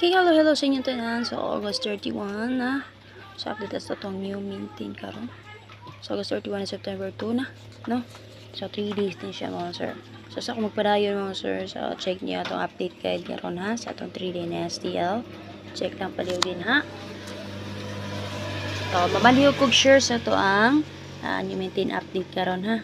Okay, hello sa inyo tanan. So, August 31 na. So, update sa itong new maintain karon. So, August 31 na September 2 na. No? So, 3 days din siya mga sir. So, sa kung magpadayon mga sir, so, check niyo itong update guide karon ha. Sa itong 3 day na STL. Check lang paliw din ha. So, mamaliw kog share sa ito ang new maintain update karon ha.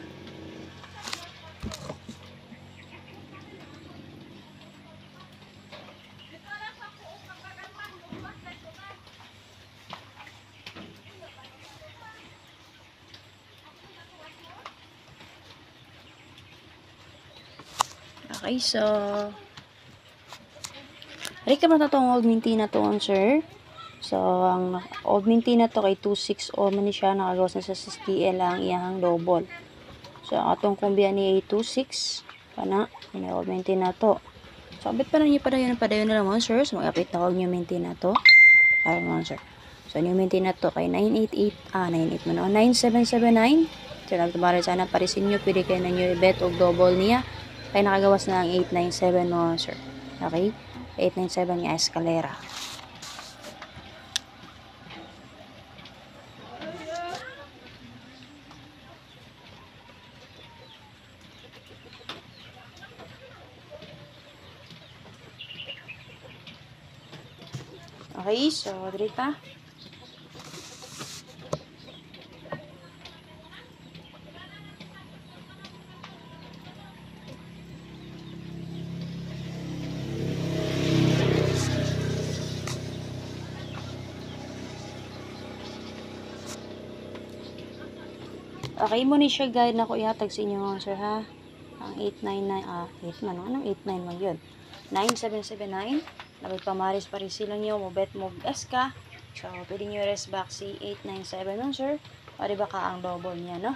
Okay, so rika man na itong old minty na to sir. So, ang old minty na to kay 2.6 o man siya nakagawas na sa STL ang iyang double. So, atong kumbya ni 2.6 kana, ini old minty na to. So, abit pa na niyo padayon na lang sir. So, mag-update na new minty na to. Para mo sir. So, new minty na to kay 9779. So, nagtumarin sana parisin nyo. Pwede kayo na nyo i-bet o double niya. Kaya nakagawas na ang 897 mo, sir. Okay? 897 nga escalera. Okay, so, dirita. Okay mo ni siya guide na ko ihatag sa inyo mga sir ha. Ang 899, 8 man, anong 89 man yun? 9779. Nagpamaris pa rin sila nyo, mo bet mo SK. So, pwede nyo rest back si 897 nun sir. O diba ka ang double niya, no?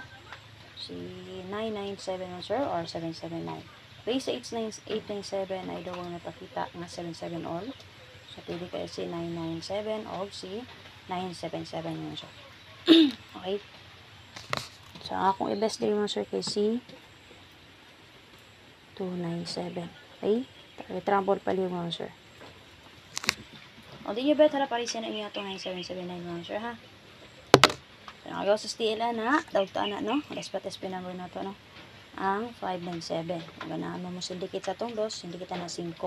Si 997 nun sir, or 779. Base sa 897 ay daw ang napakita nga 77 all. So, pwede kayo si 997 o si 977 yun sir. Okay? So, akong i-best din mo sir kay si 297. Okay? Trample pali mo sir. O, di nyo bet hala parisin na inyo itong 9779 mo sir ha. So, nakagaw sa STL na. Dawagtaan na no. Alas SP number na to no. Ang 597. Ganahan mo sindikit sa itong dos. Sindikitan na 5.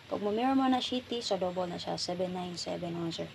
Pag mirror mo na shitty, so double na siya. 797 mo sir.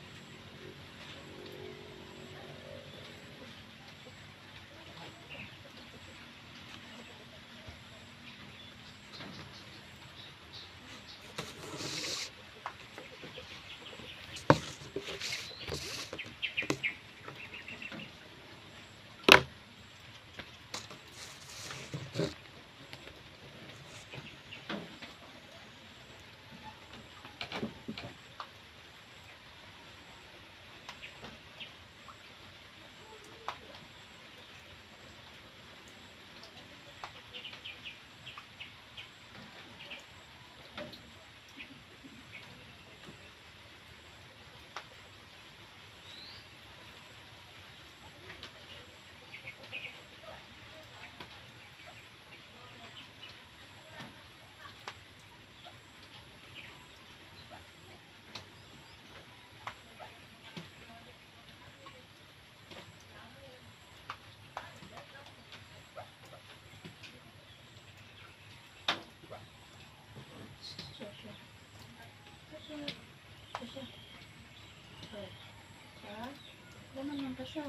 Naman pa siya.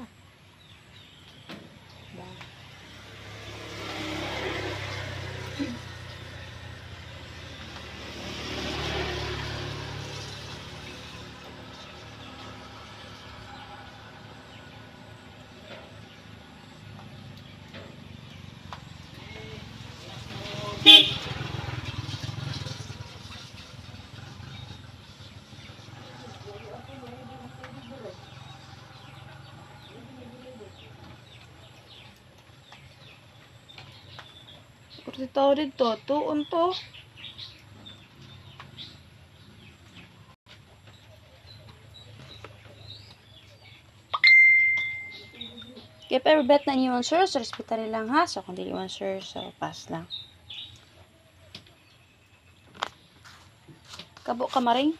Kursi tao dito, tuon to. Kaya pero bet na niyo sir, so respetan lang ha. So kung di niyo sir, so pass lang. Kabo kamaring.